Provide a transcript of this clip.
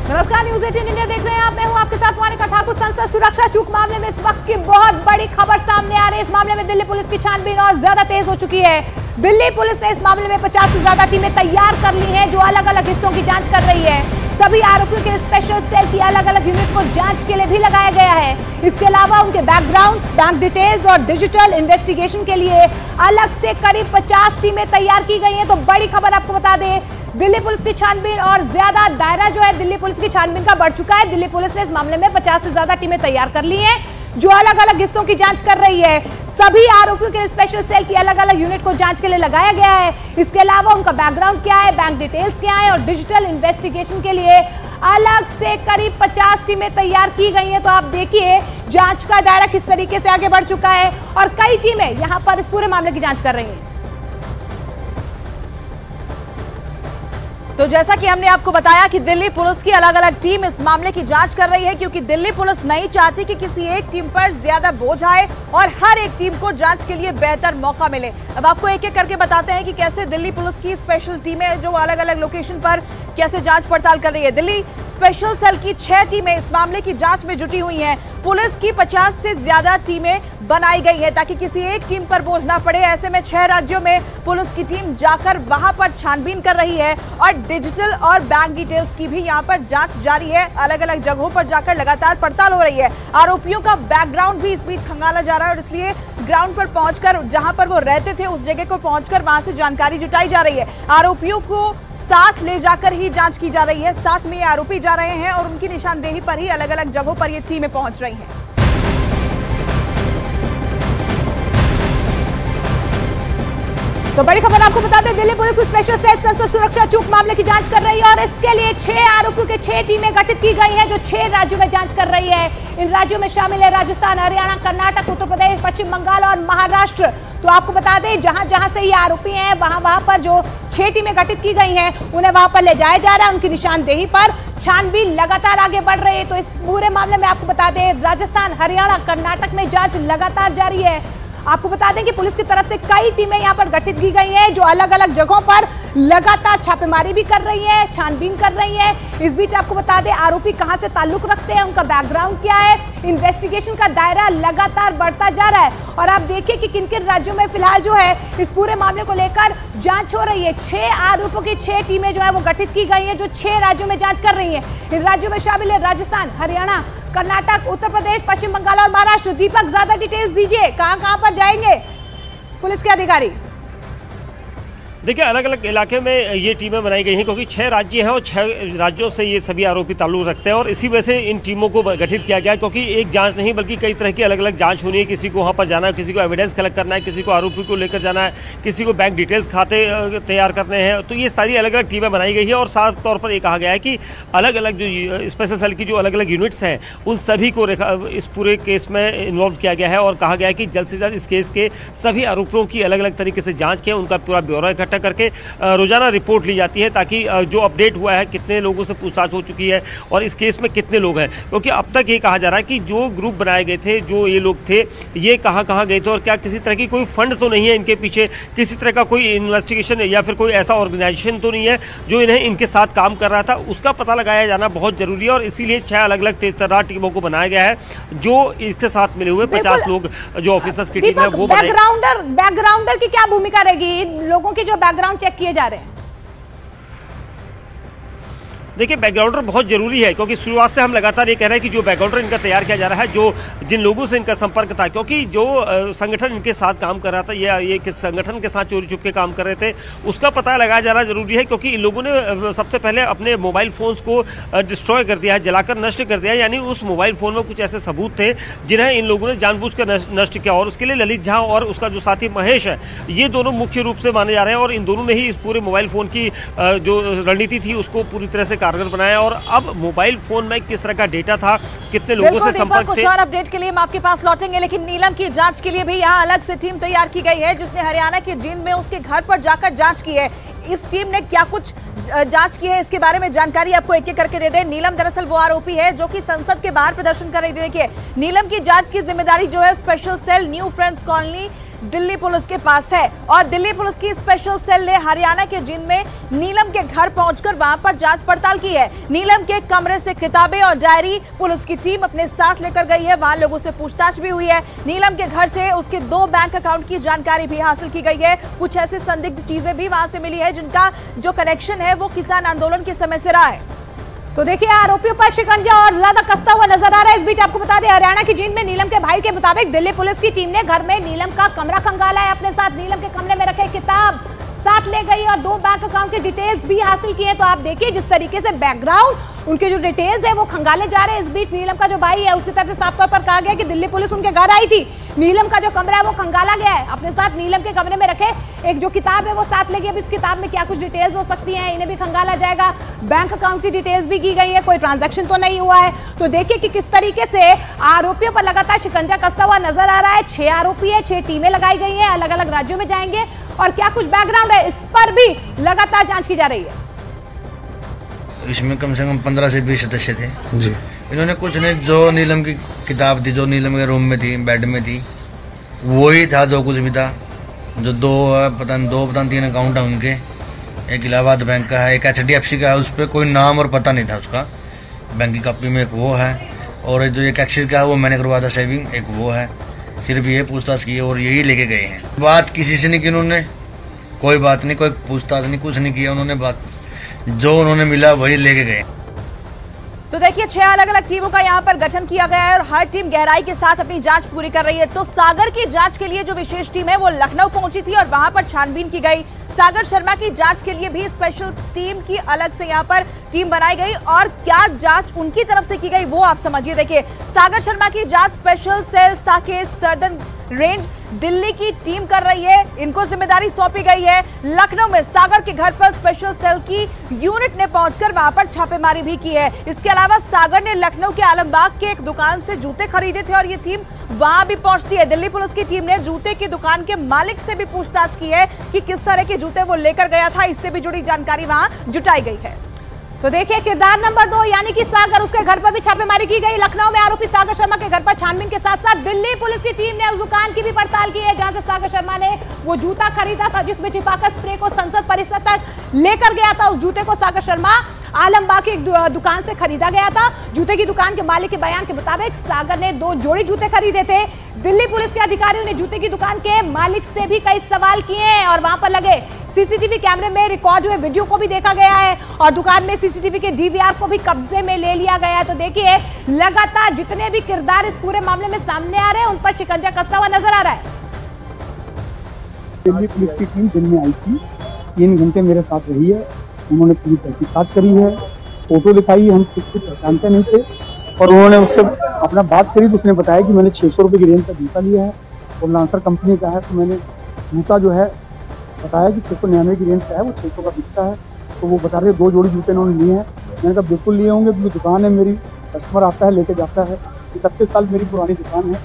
नमस्कार, news 18 India देख रहे हैं आप। मैं हूं आपके साथ मोनिका ठाकुर। संसद सुरक्षा चूक मामले में इस वक्त की बहुत बड़ी खबर सामने आ रही है। इस मामले में दिल्ली पुलिस की छानबीन और ज्यादा तेज हो चुकी है। दिल्ली पुलिस ने इस मामले में 50 से ज्यादा टीमें तैयार कर ली हैं, जो अलग अलग हिस्सों की जांच कर रही है। सभी आरोपियों के स्पेशल सेल की अलग अलग यूनिट को जांच के लिए भी लगाया गया है। इसके अलावा उनके बैकग्राउंड, बैंक डिटेल्स और डिजिटल इन्वेस्टिगेशन के लिए अलग से करीब 50 टीमें तैयार की गई हैं। तो बड़ी खबर आपको बता दें, दिल्ली पुलिस की छानबीन और ज्यादा दायरा जो है दिल्ली पुलिस की छानबीन का बढ़ चुका है। दिल्ली पुलिस ने इस मामले में 50 से ज्यादा टीमें तैयार कर ली हैं, जो अलग अलग हिस्सों की जांच कर रही है। सभी आरोपियों के स्पेशल सेल की अलग अलग यूनिट को जांच के लिए लगाया गया है। इसके अलावा उनका बैकग्राउंड क्या है, बैंक डिटेल्स क्या है और डिजिटल इन्वेस्टिगेशन के लिए अलग से करीब 50 टीमें तैयार की गई हैं। तो आप देखिए जांच का दायरा किस तरीके से आगे बढ़ चुका है और कई टीमें यहां पर इस पूरे मामले की जांच कर रही हैं। तो जैसा कि हमने आपको बताया कि दिल्ली पुलिस की अलग अलग टीम इस मामले की जांच कर रही है, क्योंकि दिल्ली पुलिस नहीं चाहती कि किसी एक टीम पर ज्यादा बोझ आए और हर एक टीम को जांच के लिए बेहतर मौका मिले। अब आपको एक एक करके बताते हैं कि कैसे दिल्ली पुलिस की स्पेशल टीमें जो अलग अलग लोकेशन पर कैसे जांच पड़ताल कर रही है। दिल्ली स्पेशल सेल की 6 टीमें इस मामले की जांच में जुटी हुई हैं। पुलिस की 50 से ज्यादा टीमें बनाई गई है ताकि किसी एक टीम पर बोझ ना पड़े। ऐसे में 6 राज्यों में पुलिस की टीम जाकर वहां पर छानबीन कर रही है और डिजिटल और बैंक डिटेल्स की भी यहां पर जांच जारी है। अलग अलग जगहों पर जाकर लगातार पड़ताल हो रही है। आरोपियों का बैकग्राउंड भी इस बीच खंगाला जा रहा है और इसलिए ग्राउंड पर पहुंचकर जहां पर वो रहते थे उस जगह को पहुंचकर वहां से जानकारी जुटाई जा रही है। आरोपियों को साथ ले जाकर ही जांच की जा रही है। साथ में आरोपी जा रहे हैं और उनकी निशानदेही पर ही अलग अलग जगहों पर ये टीमें पहुंच रही हैं। तो बड़ी खबर आपको बता दें, दिल्ली पुलिस की स्पेशल सेल संसद सुरक्षा चूक मामले की जांच कर रही है और इसके लिए 6 आरोपियों के 6 टीमें गठित की गई हैं, जो 6 राज्यों में जांच कर रही है। इन राज्यों में शामिल है राजस्थान, हरियाणा, कर्नाटक, उत्तर प्रदेश, पश्चिम बंगाल और महाराष्ट्र। तो आपको बता दें, जहां जहां से ये आरोपी हैं वहां पर जो 6 टीमें गठित की गई हैं उन्हें वहां पर ले जाया जा रहा है। उनकी निशानदेही पर छानबीन लगातार आगे बढ़ रही है। तो इस पूरे मामले में आपको बता दें, राजस्थान, हरियाणा, कर्नाटक में जांच लगातार जारी है। आपको बता दें कि पुलिस की तरफ से कई टीमें यहां पर गठित की गई हैं, जो अलग अलग जगहों पर लगातार छापेमारी भी कर रही है, छानबीन कर रही है। इस बीच आपको बता दें, आरोपी कहां से ताल्लुक रखते हैं, उनका बैकग्राउंड क्या है, इन्वेस्टिगेशन का दायरा लगातार बढ़ता जा रहा है। और आप देखिए कि किन किन राज्यों में फिलहाल जो है इस पूरे मामले को लेकर जांच हो रही है। 6 आरोपियों की 6 टीमें जो है वो गठित की गई हैं, जो 6 राज्यों में जांच कर रही हैं। इन राज्यों में शामिल है राजस्थान, हरियाणा, कर्नाटक, उत्तर प्रदेश, पश्चिम बंगाल और महाराष्ट्र। दीपक, ज्यादा डिटेल्स दीजिए, कहां पर जाएंगे पुलिस के अधिकारी? देखिए, अलग अलग इलाके में ये टीमें बनाई गई हैं, क्योंकि 6 राज्य हैं और 6 राज्यों से ये सभी आरोपी ताल्लुक रखते हैं और इसी वजह से इन टीमों को गठित किया गया है। क्योंकि एक जांच नहीं बल्कि कई तरह की अलग अलग जांच होनी है। किसी को वहाँ पर जाना है, किसी को एविडेंस कलेक्ट करना है, किसी को आरोपी को लेकर जाना है, किसी को बैंक डिटेल्स खाते तैयार करने हैं। तो ये सारी अलग अलग टीमें बनाई गई है और साफ तौर पर ये कहा गया है कि अलग अलग जो स्पेशल सेल की जो अलग अलग यूनिट्स हैं उन सभी को इस पूरे केस में इन्वॉल्व किया गया है और कहा गया है कि जल्द से जल्द इस केस के सभी आरोपियों की अलग अलग तरीके से जाँच किया, उनका पूरा ब्यौरा इकट्ठा करके रोजाना रिपोर्ट ली जाती है, ताकि जो अपडेट हुआ है, कितने लोगों से पूछताछ हो चुकी है और इस केस में कितने लोग हैं। क्योंकि अब तक ये कहा जा रहा है कि जो ग्रुप बनाए गए थे, जो ये लोग थे, ये कहाँ कहाँ गए थे और क्या किसी तरह की कोई फंड तो नहीं है इनके पीछे, किसी तरह का कोई इन्वेस्टिगेशन या फिर कोई ऐसा ऑर्गेनाइजेशन तो नहीं है जो इन्हें इनके साथ काम कर रहा था। उसका पता लगाया जाना बहुत जरूरी है और इसीलिए 6 अलग अलग तेजतर्रार टीमों को बनाया गया है, जो इसके साथ मिले हुए 50 लोग जो ऑफिसर्स की टीम है वो बैकग्राउंडर की क्या भूमिका रहेगी? लोगों के जो बैकग्राउंड चेक किए जा रहे हैं। देखिए, बैकग्राउंडर बहुत जरूरी है, क्योंकि शुरुआत से हम लगातार ये कह रहे हैं कि जो बैकग्राउंडर इनका तैयार किया जा रहा है, जो जिन लोगों से इनका संपर्क था, क्योंकि जो संगठन इनके साथ काम कर रहा था या ये किस संगठन के साथ चोरी छुप के काम कर रहे थे, उसका पता लगाया जाना जरूरी है। क्योंकि इन लोगों ने सबसे पहले अपने मोबाइल फ़ोन्स को डिस्ट्रॉय कर दिया है, जलाकर नष्ट कर दिया है। यानी उस मोबाइल फ़ोन में कुछ ऐसे सबूत थे जिन्हें इन लोगों ने जानबूझकर नष्ट किया और उसके लिए ललित झा और उसका जो साथी महेश है, ये दोनों मुख्य रूप से माने जा रहे हैं और इन दोनों ने ही इस पूरे मोबाइल फ़ोन की जो रणनीति थी उसको पूरी तरह से कारगर बनाया। और अब मोबाइल फोन में किस तरह का डेटा था, कितने लोगों से संपर्क थे। कुछ और अपडेट के लिए हम आपके पास लौटेंगे, लेकिन नीलम की जांच के लिए भी यहाँ अलग से टीम तैयार की गई है, जिसने हरियाणा के जींद में उसके घर पर जाकर जांच की है। इस टीम ने क्या कुछ जांच की है, इसके बारे में जानकारी आपको एक एक करके दे दें। नीलम दरअसल वो आरोपी है जो कि संसद के बाहर प्रदर्शन कर रही थी। देखिए, नीलम की जांच की जिम्मेदारी जो है special cell New Friends Colony Delhi police के पास है और दिल्ली पुलिस की स्पेशल सेल ने हरियाणा के जींद में नीलम के घर पहुंचकर वहां पर जांच पड़ताल की है। नीलम के कमरे से किताबें और डायरी पुलिस की टीम अपने साथ लेकर गई है। वहां लोगों से पूछताछ भी हुई है। नीलम के घर से उसके 2 बैंक अकाउंट की जानकारी भी हासिल की गई है। कुछ ऐसी संदिग्ध चीजें भी वहां से मिली है जिनका जो कनेक्शन है वो किसान आंदोलन के समय से रहा है। तो देखिए, आरोपियों पर शिकंजा और ज्यादा कसता हुआ नजर आ रहा है। इस बीच आपको बता दें, हरियाणा की जींद में नीलम के भाई के मुताबिक दिल्ली पुलिस की टीम ने घर में नीलम का कमरा खंगाला है। अपने साथ नीलम के कमरे में रखे किताब साथ ले गई और 2 बैंक अकाउंट की डिटेल्स भी हासिल की है। तो आप देखिए जिस तरीके से बैकग्राउंड उनके जो डिटेल्स है वो खंगाले जा रहे हैं। इस बीच नीलम का जो भाई है उसकी तरफ से साफ तौर पर कहा गया कि दिल्ली पुलिस उनके घर आई थी, नीलम का जो कमरा है वो खंगाला गया है। अपने साथ नीलम के कमरे में रखे एक जो किताब है वो साथ ले गई। अब इस किताब में क्या कुछ डिटेल्स हो सकती हैं, इन्हें भी खंगाला जाएगा। बैंक अकाउंट की डिटेल्स भी की गई है, कोई ट्रांजैक्शन तो नहीं हुआ है। तो देखिए कि किस तरीके से आरोपियों पर लगातार शिकंजा कसता हुआ नजर आ रहा है। 6 आरोपी है, 6 टीमें लगाई गई हैं, अलग अलग राज्यों में जाएंगे और क्या कुछ बैकग्राउंड है इस पर भी लगातार जांच की जा रही है। इसमें कम से कम 15 से 20 सदस्य थे जी। इन्होंने कुछ नहीं, जो नीलम की किताब थी, जो नीलम के रूम में थी, बेड में थी, वही था जो कुछ भी था। जो 2-3 अकाउंट है उनके, एक इलाहाबाद बैंक का है, एक HDFC का है, उस पर कोई नाम और पता नहीं था उसका। बैंक की कॉपी में एक वो है और जो एक एक्सिस का है वो मैंने करवाया था सेविंग, एक वो है। सिर्फ ये पूछताछ की और यही लेके गए हैं। बात किसी से नहीं की उन्होंने, कोई बात नहीं, कोई पूछताछ नहीं, कुछ नहीं किया उन्होंने। बात जो उन्होंने मिला वही लेके गए। तो देखिए, 6 अलग अलग टीमों का यहाँ पर गठन किया गया है और हर टीम गहराई के साथ अपनी जांच पूरी कर रही है। तो सागर की जांच के लिए जो विशेष टीम है वो लखनऊ पहुंची थी और वहां पर छानबीन की गई। सागर शर्मा की जांच के लिए भी स्पेशल टीम की अलग से यहाँ पर टीम बनाई गई और क्या जांच उनकी तरफ से की गई वो आप समझिए। देखिए, सागर शर्मा की जांच special cell Saket southern range Delhi की टीम कर रही है। इनको जिम्मेदारी सौंपी गई है। लखनऊ में सागर के घर पर स्पेशल सेल की यूनिट ने पहुंचकर वहां पर छापेमारी भी की है। इसके अलावा सागर ने लखनऊ के आलमबाग के एक दुकान से जूते खरीदे थे और ये टीम वहां भी पहुंचती है। दिल्ली पुलिस की टीम ने जूते की दुकान के मालिक से भी पूछताछ की है कि किस तरह के जूते वो लेकर गया था। इससे भी जुड़ी जानकारी वहां जुटाई गई है। तो देखिए, किरदार नंबर 2 यानी कि सागर, उसके घर पर भी छापेमारी की गई। लखनऊ में आरोपी सागर शर्मा के घर पर छानबीन के साथ साथ दिल्ली पुलिस की टीम ने उस दुकान की भी पड़ताल की है जहां से सागर शर्मा ने वो जूता खरीदा था जिसमें छिपाकर स्प्रे को संसद परिसर तक लेकर गया था। उस जूते को सागर शर्मा आलमबाग की एक दुकान से खरीदा गया था। जूते की दुकान के मालिक के बयान के मुताबिक सागर ने 2 जोड़ी जूते खरीदे थे। दिल्ली पुलिस के अधिकारियों ने जूते की दुकान के मालिक से भी कई सवाल किए हैं और वहां पर लगे सीसीटीवी कैमरे में रिकॉर्ड हुए वीडियो को भी देखा गया है और दुकान में सीसीटीवी के डीवीआर को भी कब्जे में ले लिया गया है। तो देखिए, लगातार जितने भी किरदार इस पूरे मामले में सामने आ रहे हैं उन पर शिकंजा कसता हुआ नजर आ रहा है। दिल्ली पुलिस की टीम दिन में आई थी, 3 घंटे मेरे साथ रही है। उन्होंने पूरी तहकीकात करी है, फोटो दिखाई, हम कुछ पहचानते नहीं थे और उन्होंने उससे अपना बात करी तो उसने बताया कि मैंने 600 रुपये की रेंज का जूता लिया है और लांसर कंपनी का है। तो मैंने जूता जो है बताया कि 699 की रेंज का है, वो 600 का बिकता है। तो वो बता रहे 2 जोड़ी जूते उन्होंने लिए हैं। मैंने कहा बिल्कुल लिए होंगे क्योंकि दुकान है मेरी, कस्टमर आता है लेके जाता है। 31 साल मेरी पुरानी दुकान है।